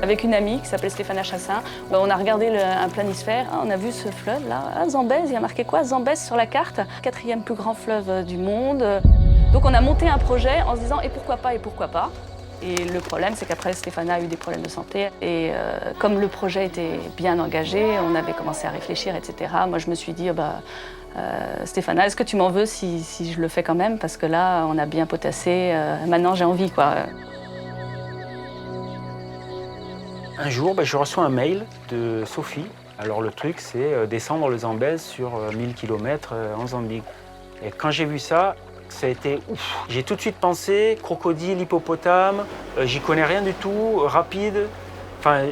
Avec une amie qui s'appelle Stéphana Chassin, on a regardé un planisphère, on a vu ce fleuve là, Zambèze, il y a marqué quoi? Zambèze sur la carte, 4e plus grand fleuve du monde. Donc on a monté un projet en se disant et pourquoi pas, et pourquoi pas. Et le problème, c'est qu'après, Stéphana a eu des problèmes de santé. Et comme le projet était bien engagé, on avait commencé à réfléchir, etc. Moi, je me suis dit, Stéphana, est-ce que tu m'en veux si je le fais quand même? Parce que là, on a bien potassé, maintenant j'ai envie, quoi. Un jour, je reçois un mail de Sophie. Alors le truc, c'est descendre le Zambèze sur 1000 km en Zambie. Et quand j'ai vu ça, ça a été ouf. J'ai tout de suite pensé crocodile, hippopotame, j'y connais rien du tout, rapide. Enfin,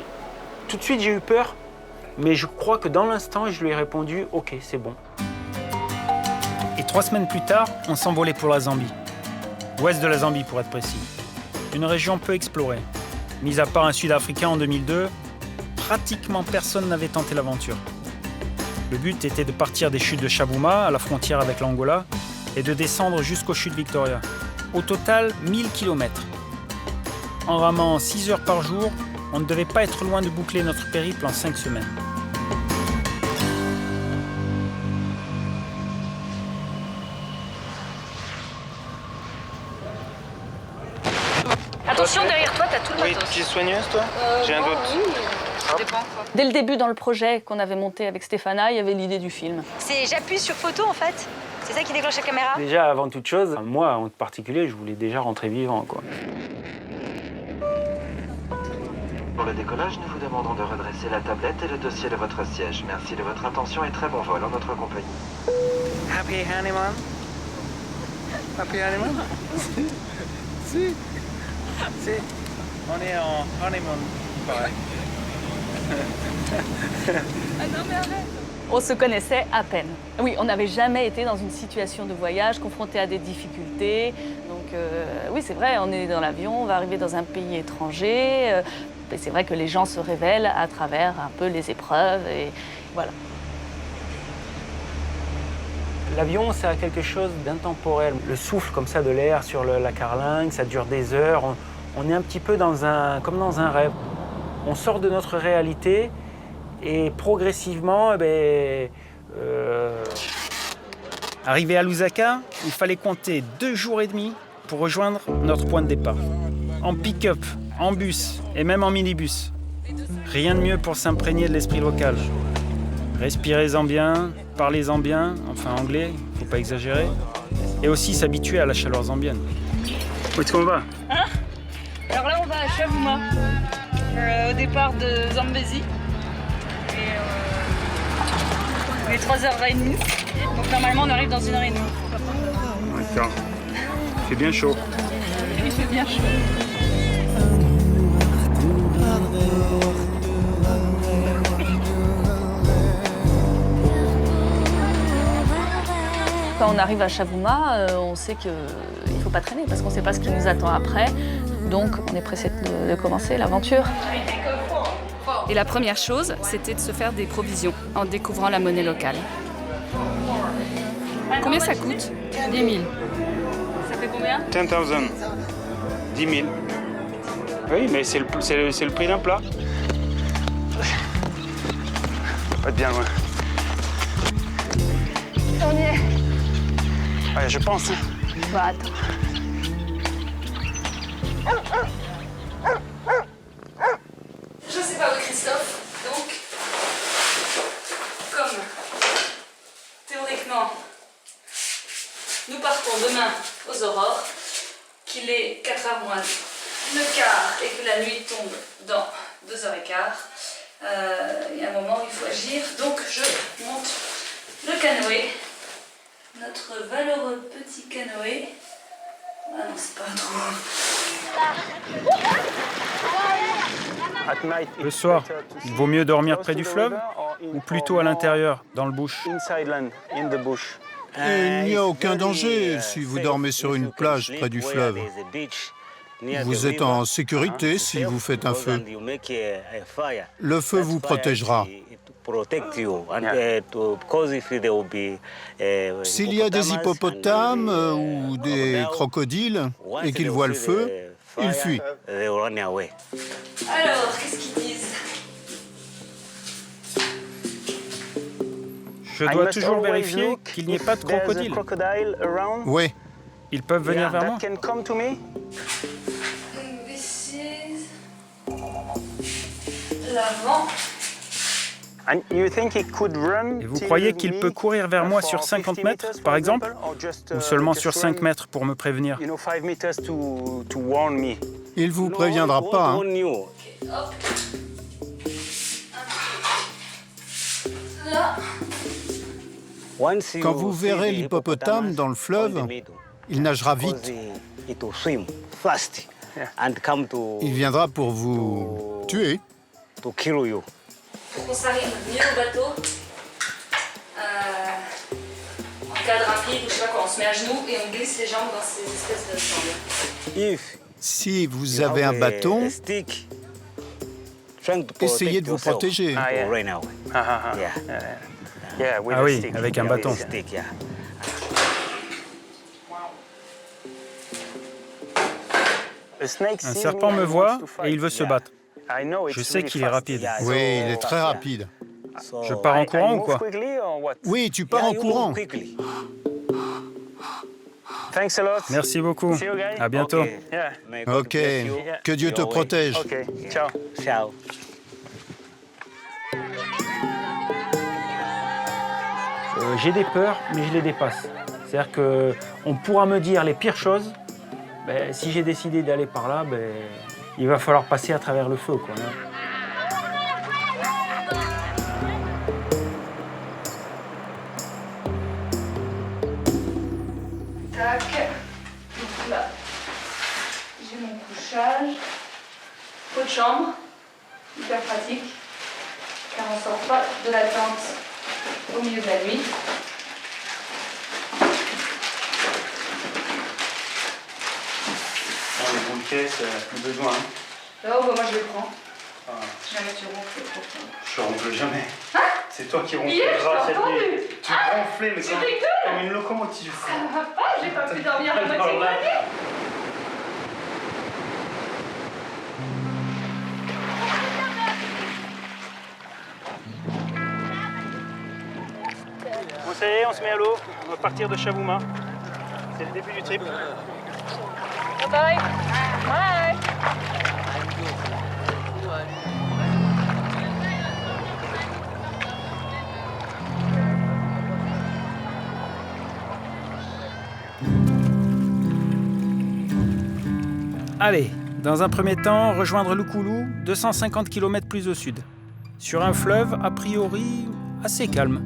tout de suite j'ai eu peur, mais je crois que dans l'instant, je lui ai répondu « Ok, c'est bon ». Et 3 semaines plus tard, on s'envolait pour la Zambie. Ouest de la Zambie pour être précis. Une région peu explorée. Mis à part un Sud-Africain en 2002, pratiquement personne n'avait tenté l'aventure. Le but était de partir des chutes de Chavuma, à la frontière avec l'Angola, et de descendre jusqu'aux chutes Victoria. Au total, 1000 km. En ramant 6 heures par jour, on ne devait pas être loin de boucler notre périple en 5 semaines. Attention, derrière toi, t'as tout le matos. Oui, tu es soigneuse, toi? J'ai un doute. Oui, ça dépend, quoi. Dès le début, dans le projet qu'on avait monté avec Stéphana, il y avait l'idée du film. J'appuie sur photo, en fait. C'est ça qui déclenche la caméra? Déjà, avant toute chose, moi en particulier, je voulais déjà rentrer vivant, quoi. Pour le décollage, nous vous demandons de redresser la tablette et le dossier de votre siège. Merci de votre attention et très bon vol en notre compagnie. Happy honeymoon? Happy honeymoon? Si. Si. On est en honeymoon. Ouais. Ah non, mais arrête! On se connaissait à peine. Oui, on n'avait jamais été dans une situation de voyage, confronté à des difficultés. Donc oui, c'est vrai, on est dans l'avion, on va arriver dans un pays étranger. Et c'est vrai que les gens se révèlent à travers un peu les épreuves et voilà. L'avion, ça a quelque chose d'intemporel. Le souffle comme ça de l'air sur la carlingue, ça dure des heures. On est un petit peu comme dans un rêve. On sort de notre réalité et progressivement, arrivé à Lusaka, il fallait compter 2 jours et demi pour rejoindre notre point de départ. En pick-up, en bus et même en minibus. Rien de mieux pour s'imprégner de l'esprit local. Respirer zambien, parler zambien, enfin anglais, faut pas exagérer. Et aussi s'habituer à la chaleur zambienne. Où est-ce qu'on va? Alors là, on va à Chavuma, au départ de Zambézie. Il est 3h30. Donc normalement, on arrive dans 1h30. D'accord. Il fait bien chaud. Il fait bien chaud. Quand on arrive à Chavuma, on sait qu'il ne faut pas traîner parce qu'on ne sait pas ce qui nous attend après. Donc on est pressé de commencer l'aventure. Et la première chose, c'était de se faire des provisions en découvrant la monnaie locale. Combien ça coûte? 10 000. Ça fait combien? 10 000. 10 000. Oui, mais c'est le prix d'un plat. Pas bien loin. On y est. Ouais, je pense. Bah attends. Je sais pas où Christophe, donc comme théoriquement nous partons demain aux aurores, qu'il est 4h moins le quart et que la nuit tombe dans 2h15, il y a un moment où il faut agir, donc je monte le canoë, notre valeureux petit canoë. Ah non, c'est pas trop. Le soir, il vaut mieux dormir près du fleuve ou plutôt à l'intérieur, dans le bush? Il n'y a aucun danger si vous dormez sur une plage près du fleuve. Vous êtes en sécurité si vous faites un feu. Le feu vous protégera. S'il y a des hippopotames ou des crocodiles et qu'ils voient le feu, ils fuient. Alors, qu'est-ce qu'ils disent? Je dois toujours vérifier qu'il n'y ait pas de crocodile. Oui. Ils peuvent venir vers moi? This is l'avant. Et vous croyez qu'il peut courir vers moi sur 50 mètres, par exemple? Ou seulement sur 5 mètres pour me prévenir? Il vous préviendra pas, hein. Hop. Là. Quand vous verrez l'hippopotame dans le fleuve, il nagera vite. Il viendra pour vous tuer. Pour qu'on s'arrive mieux au bateau, en cas de rapide, ou je sais pas quoi, on se met à genoux et on glisse les jambes dans ces espèces de sangles. Si vous avez un bâton, essayez de vous protéger. Ah oui, avec un bâton. Un serpent me voit et il veut se battre. Je sais qu'il est rapide. Oui, il est très rapide. Je pars en courant ou quoi? Oui, tu pars en courant. Merci beaucoup. À bientôt. Ok, que Dieu te protège. Ciao. J'ai des peurs, mais je les dépasse. C'est-à-dire qu'on pourra me dire les pires choses. Ben, si j'ai décidé d'aller par là, ben, il va falloir passer à travers le feu, quoi. Tac. Donc là, j'ai mon couchage. Pot de chambre. Hyper pratique. Car on ne sort pas de la tente au milieu de la nuit. Les bouquets, plus besoin. Là, moi je le prends. Jamais tu ronfles. Je ronfle jamais. Hein? C'est toi qui ronfles. Hier, je t'ai entendu. Tu ronflais, mais comme une locomotive. Ça va pas, j'ai pas pu dormir la moitié de la nuit. Bon, ça y est, on se met à l'eau. On va partir de Chavouma. C'est le début du trip. Bye. Bye. Allez, dans un premier temps, rejoindre Loukoulou, 250 km plus au sud. Sur un fleuve, a priori, assez calme.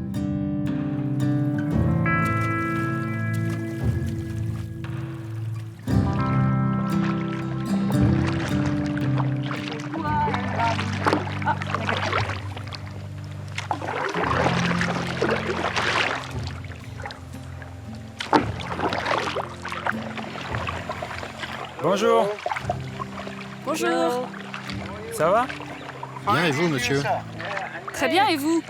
Bonjour. Bonjour. Ça va? Bien, et vous, monsieur? Très bien, et vous?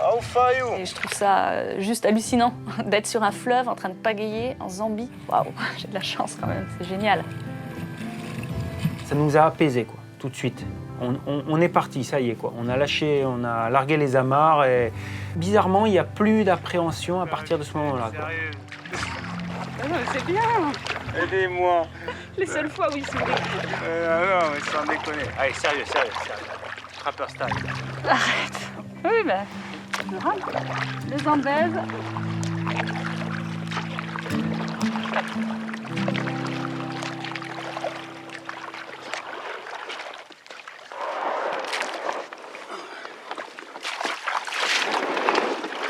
Et je trouve ça juste hallucinant d'être sur un fleuve en train de pagayer en Zambie. Waouh, j'ai de la chance quand même, c'est génial. Ça nous a apaisés, quoi, tout de suite. On est parti, ça y est, quoi. On a lâché, on a largué les amarres et bizarrement, il n'y a plus d'appréhension à partir de ce moment-là, quoi. C'est bien. Aidez-moi. Les seules fois où ils sont non, mais sans déconner. Allez, sérieux. Trapper style. Arrête. Oui, ben, les Zambèzes.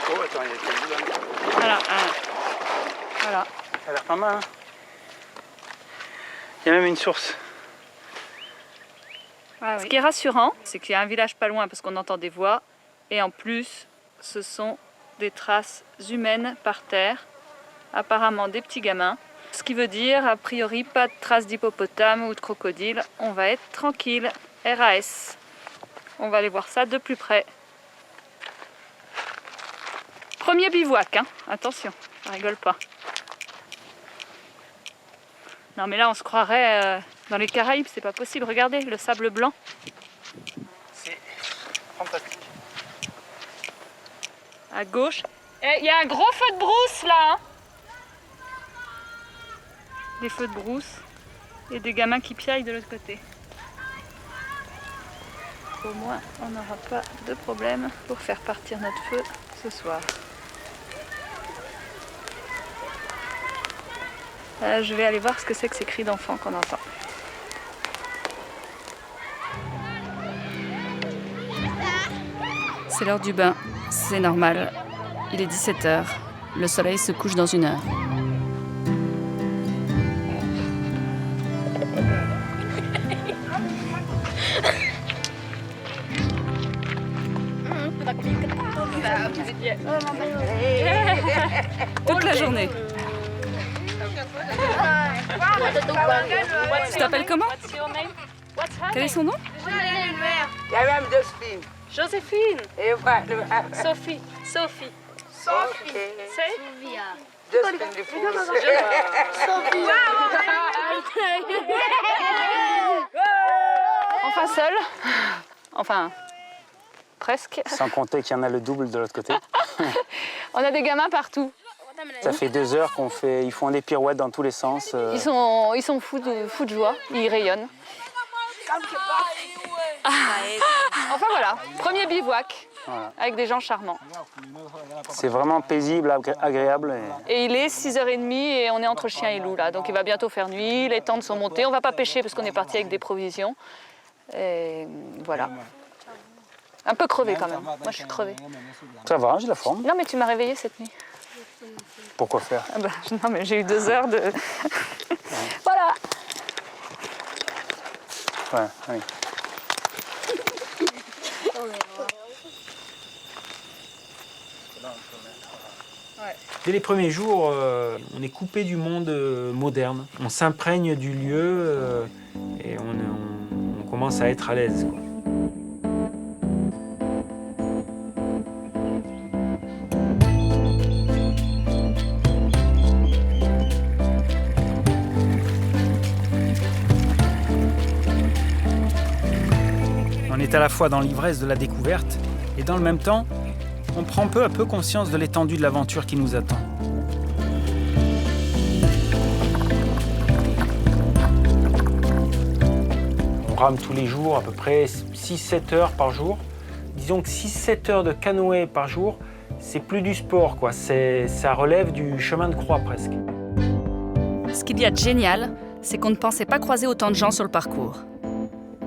Oh, attends, il y a quel bout là? Voilà. Voilà. Ça a l'air pas mal, hein? Il y a même une source. Ah oui. Ce qui est rassurant, c'est qu'il y a un village pas loin parce qu'on entend des voix. Et en plus, ce sont des traces humaines par terre, apparemment des petits gamins. Ce qui veut dire, a priori, pas de traces d'hippopotame ou de crocodile. On va être tranquille. RAS. On va aller voir ça de plus près. Premier bivouac, hein. Attention, ça rigole pas. Non mais là on se croirait dans les Caraïbes, c'est pas possible. Regardez le sable blanc. fantastique. À gauche. Et il y a un gros feu de brousse là. Hein. Des feux de brousse et des gamins qui piaillent de l'autre côté. Au moins, on n'aura pas de problème pour faire partir notre feu ce soir. Je vais aller voir ce que c'est que ces cris d'enfants qu'on entend. C'est l'heure du bain, c'est normal. Il est 17h. Le soleil se couche dans 1 heure. Toute la journée. Tu t'appelles comment? Quel est son nom? Joséphine. Sophie. Sophie. C'est? Enfin seul. Enfin, presque. Sans compter qu'il y en a le double de l'autre côté. On a des gamins partout. Ça fait 2 heures qu'on fait, ils font des pirouettes dans tous les sens. Ils sont fous de joie, ils rayonnent. Enfin voilà, premier bivouac, voilà. Avec des gens charmants. C'est vraiment paisible, agréable. Et il est 6h30 et on est entre chien et loup là, donc il va bientôt faire nuit, les tentes sont montées, on va pas pêcher parce qu'on est parti avec des provisions. Et voilà. Un peu crevé quand même, moi je suis crevée. Ça va, j'ai la forme. Non mais tu m'as réveillée cette nuit. Pourquoi faire? Ah bah, non mais j'ai eu 2 heures de... Voilà. Ouais, oui. Dès les premiers jours, on est coupé du monde moderne. On s'imprègne du lieu et on commence à être à l'aise. On est à la fois dans l'ivresse de la découverte et dans le même temps, on prend peu à peu conscience de l'étendue de l'aventure qui nous attend. On rame tous les jours à peu près 6-7 heures par jour. Disons que 6-7 heures de canoë par jour, c'est plus du sport, quoi. Ça relève du chemin de croix presque. Ce qu'il y a de génial, c'est qu'on ne pensait pas croiser autant de gens sur le parcours.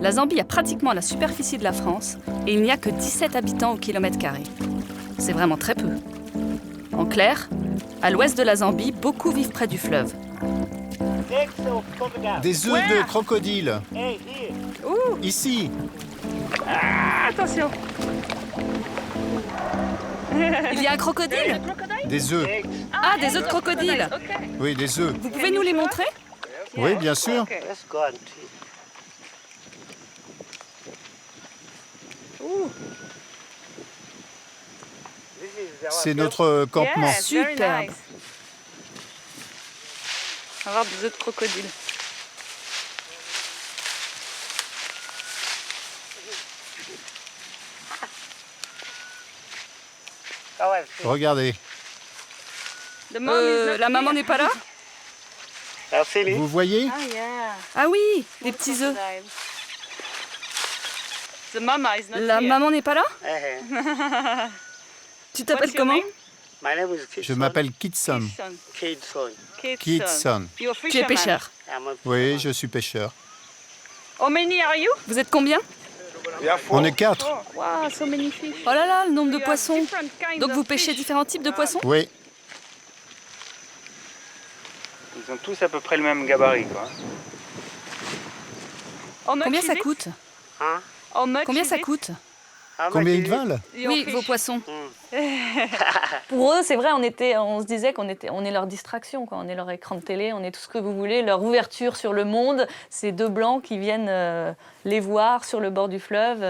La Zambie a pratiquement la superficie de la France et il n'y a que 17 habitants au kilomètre carré. C'est vraiment très peu. En clair, à l'ouest de la Zambie, beaucoup vivent près du fleuve. Des œufs de crocodile. Ici. Ah, attention. Il y a un crocodile? Des œufs. Ah, des œufs de crocodile. Oui, des œufs. Vous pouvez nous les montrer? Oui, bien sûr. C'est notre campement. Superbe. On va voir des œufs de crocodile. Regardez. La maman n'est pas là? Vous voyez? Ah oui, des petits œufs. La maman n'est pas là? Tu t'appelles comment? Je m'appelle Kitson. Kitson. Tu es pêcheur. Oui, je suis pêcheur. Vous êtes combien? On est 4. Oh là là, le nombre de poissons. Donc vous pêchez différents types de poissons? Oui. Ils ont tous à peu près le même gabarit, quoi. Combien ça coûte? Combien ça coûte? Combien ils valent? Oui, vos poissons. Pour eux, c'est vrai, on se disait on est leur distraction, quoi. On est leur écran de télé, on est tout ce que vous voulez, leur ouverture sur le monde. Ces 2 blancs qui viennent les voir sur le bord du fleuve.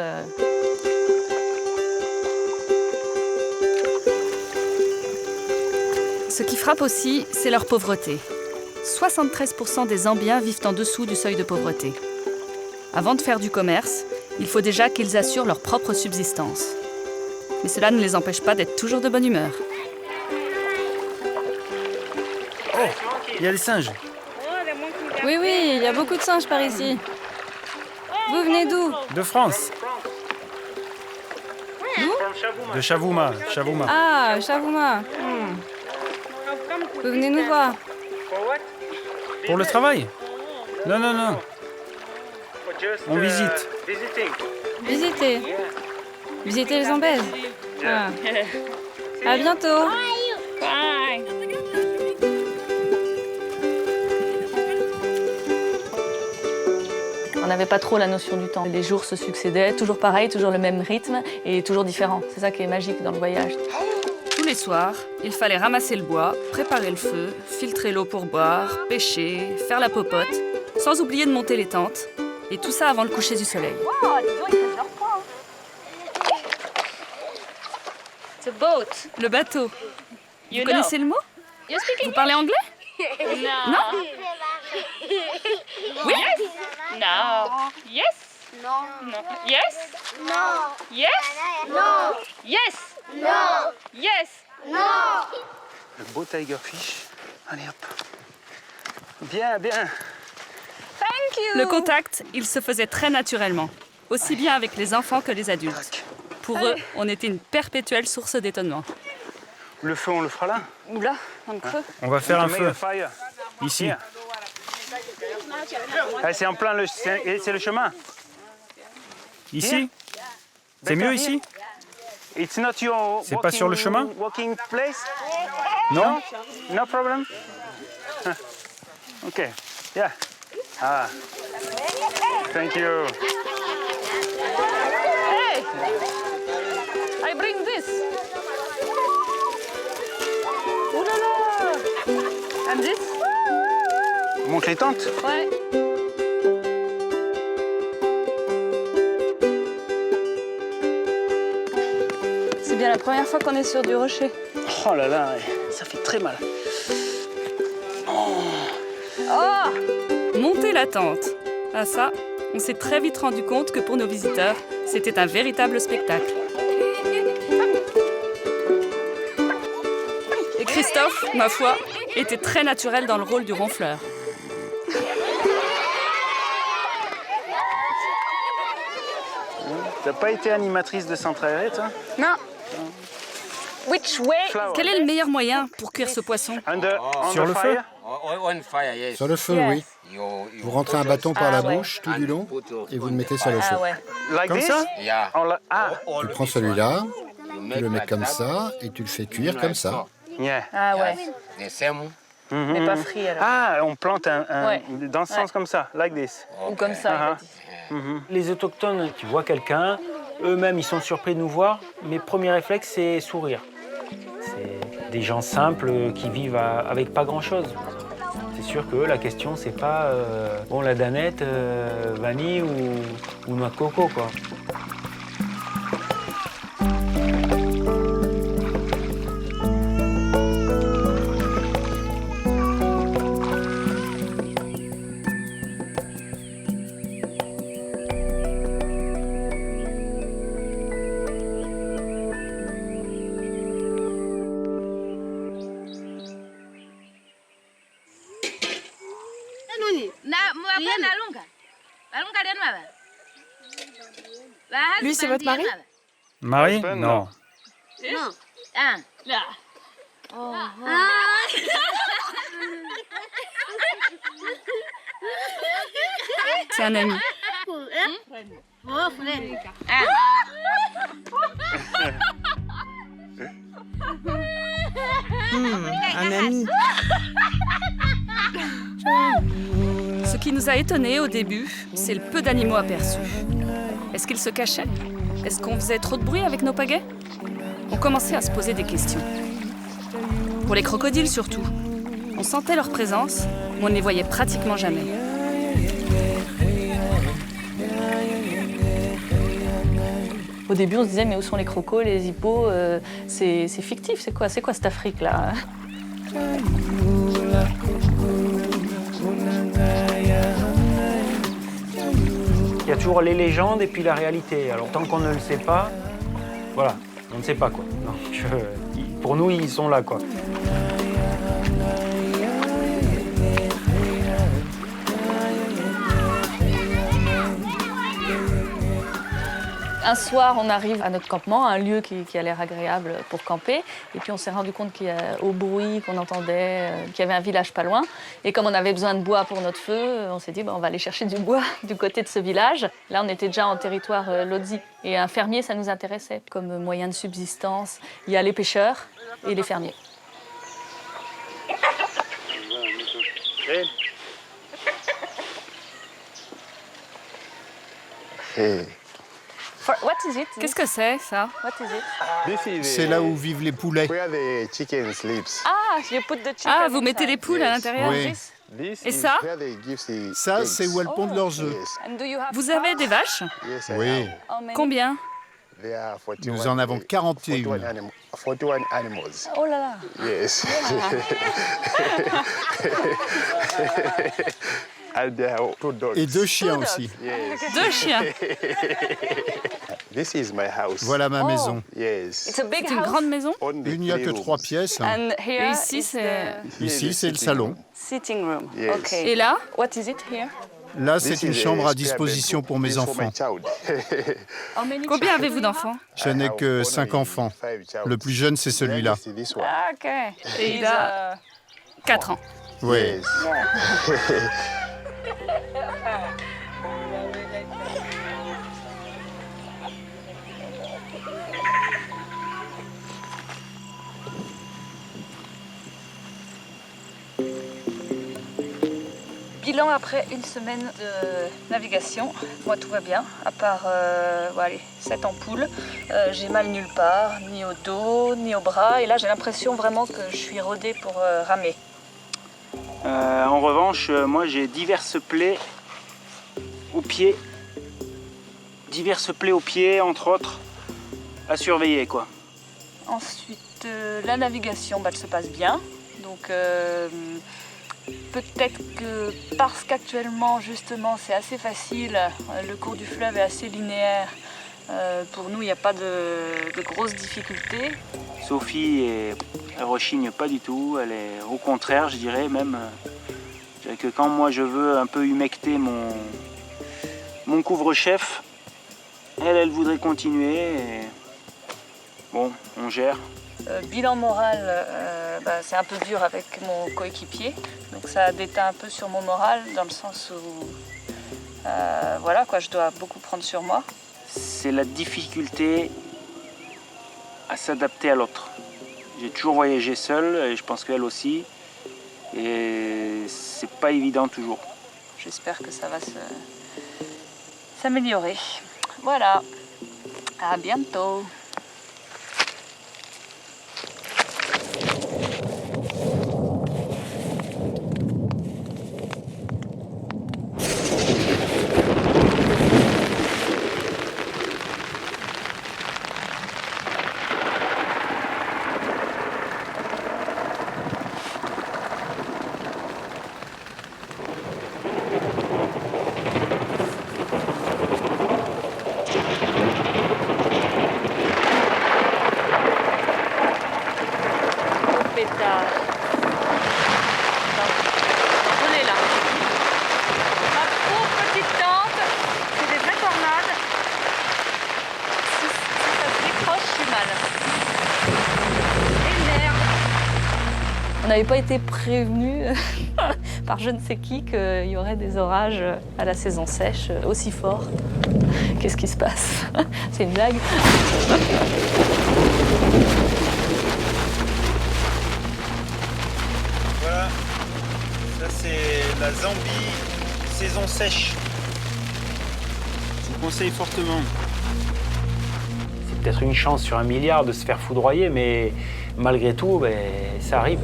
Ce qui frappe aussi, c'est leur pauvreté. 73% des Zambiens vivent en dessous du seuil de pauvreté. Avant de faire du commerce, Il faut déjà qu'ils assurent leur propre subsistance. Mais cela ne les empêche pas d'être toujours de bonne humeur. Oh, il y a des singes. Oui, il y a beaucoup de singes par ici. Vous venez d'où? De France. De Chavouma. Ah, Chavouma. Vous venez nous voir. Pour le travail? Non. On visite. Visiter les Zambèzes. Ah. À bientôt. On n'avait pas trop la notion du temps. Les jours se succédaient, toujours pareil, toujours le même rythme et toujours différent. C'est ça qui est magique dans le voyage. Tous les soirs, il fallait ramasser le bois, préparer le feu, filtrer l'eau pour boire, pêcher, faire la popote, sans oublier de monter les tentes. Et tout ça avant le coucher du soleil. Le bateau. Vous connaissez le mot? Vous parlez anglais? Non? Oui? No. Yes? No. No. Yes? No. Yes? No. Yes? No. Yes? No. Le beau tigerfish. Allez hop. Bien. Thank you. Le contact, il se faisait très naturellement, aussi bien avec les enfants que les adultes. Pour eux, on était une perpétuelle source d'étonnement. Le feu, on le fera là? Oula, dans le creux. On va faire un feu. Ici. C'est en plein c'est le chemin. Ici? C'est mieux ici? C'est pas sur le chemin? Non? No problem? Ok. Yeah. Ah. Thank you. Hey! I bring this. Oh là là! And this? On monte les tentes? Ouais. C'est bien la première fois qu'on est sur du rocher. Oh là là, ça fait très mal. Monter la tente. Ah ça, on s'est très vite rendu compte que pour nos visiteurs, c'était un véritable spectacle. Et Christophe, ma foi, était très naturel dans le rôle du ronfleur. T'as pas été animatrice de centre aéré, toi? Non. Which way? Quel est le meilleur moyen pour cuire ce poisson? Sur le feu? Sur le feu, oui. Vous rentrez un bâton par la bouche tout du long et vous le mettez sur le feu. Ah ouais. Comme ça? Tu prends celui-là, tu le mets comme ça et tu le fais cuire comme ça. Yeah. Ah ouais. Mais pas frit alors. Ah, on plante Ouais. dans ce sens comme ça, like this. Ou comme ça. Les autochtones qui voient quelqu'un, eux-mêmes, ils sont surpris de nous voir. Mes premiers réflexes, c'est sourire. C'est des gens simples qui vivent avec pas grand-chose. C'est sûr que la question, c'est pas bon, la danette, vanille ou noix de coco, quoi. Lui, c'est votre mari? Marie? Non. C'est un ami. Un ami. Ce qui nous a étonnés au début, c'est le peu d'animaux aperçus. Est-ce qu'ils se cachaient? Est-ce qu'on faisait trop de bruit avec nos pagaies? On commençait à se poser des questions. Pour les crocodiles surtout. On sentait leur présence, mais on ne les voyait pratiquement jamais. Au début, on se disait, mais où sont les crocos, les hippos? C'est fictif, c'est quoi cette Afrique-là? Il y a toujours les légendes et puis la réalité. Alors tant qu'on ne le sait pas, voilà, on ne sait pas quoi. Donc, pour nous, ils sont là quoi. Un soir, on arrive à notre campement, un lieu qui a l'air agréable pour camper. Et puis on s'est rendu compte qu'au bruit qu'on entendait, qu'il y avait un village pas loin. Et comme on avait besoin de bois pour notre feu, on s'est dit on va aller chercher du bois du côté de ce village. Là, on était déjà en territoire Lodzi. Et un fermier, ça nous intéressait comme moyen de subsistance. Il y a les pêcheurs et les fermiers. What is it? Qu'est-ce que c'est, ça? What is it? C'est là où vivent les poulets. Ah, you put the chicken Ah, vous mettez inside. les poules à l'intérieur? Oui. Et ça? Ça, c'est où elles pondent leurs œufs. And do you have Vous avez des vaches? Oui, how many? Combien? nous en avons 41. Oh là là. Yes. Et 2 chiens aussi. 2 chiens. Voilà ma maison. It's a big C'est une house. grande maison? Il n'y a que 3 pièces. And here Et ici, is c'est... Ici, c'est le salon. the sitting room. Yes. Okay. Et là? What is it here? Là, c'est une chambre à disposition pour mes enfants. How many Combien children avez-vous do you have? d'enfants? Je n'ai que 5 enfants. Le plus jeune, c'est celui-là. Ah, ok. Et il a 4 ans. Oui. Bilan après une semaine de navigation. Moi, tout va bien, à part cette ampoule. J'ai mal nulle part, ni au dos, ni au bras. Et là, j'ai l'impression vraiment que je suis rodée pour ramer. En revanche, moi j'ai diverses plaies aux pieds. Diverses plaies aux pieds, entre autres, à surveiller quoi. Ensuite, la navigation, elle se passe bien. Donc, peut-être que parce qu'actuellement, justement, c'est assez facile, le cours du fleuve est assez linéaire. Pour nous, il n'y a pas de grosses difficultés. Sophie, elle rechigne pas du tout, elle est au contraire, je dirais même. Je dirais que quand moi je veux un peu humecter mon couvre-chef, elle voudrait continuer. Et... Bon, on gère. Bilan moral, c'est un peu dur avec mon coéquipier, donc ça a déteint un peu sur mon moral dans le sens où je dois beaucoup prendre sur moi. C'est la difficulté à s'adapter à l'autre. J'ai toujours voyagé seul et je pense qu'elle aussi, et c'est pas évident toujours. J'espère que ça va s'améliorer. Voilà, à bientôt. On n'avait pas été prévenu par je ne sais qui qu'il y aurait des orages à la saison sèche aussi forts. Qu'est-ce qui se passe? C'est une blague? Voilà, ça c'est la Zambie saison sèche. Je vous conseille fortement. C'est peut-être une chance sur 1 milliard de se faire foudroyer, mais malgré tout, ça arrive.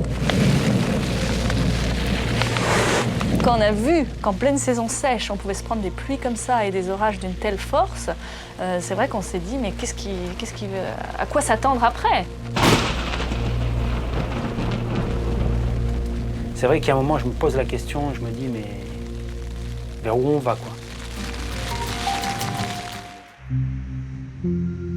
Quand on a vu qu'en pleine saison sèche, on pouvait se prendre des pluies comme ça et des orages d'une telle force, c'est vrai qu'on s'est dit, mais à quoi s'attendre après? C'est vrai qu'à un moment, je me pose la question, je me dis, mais vers où on va, quoi? Thank you.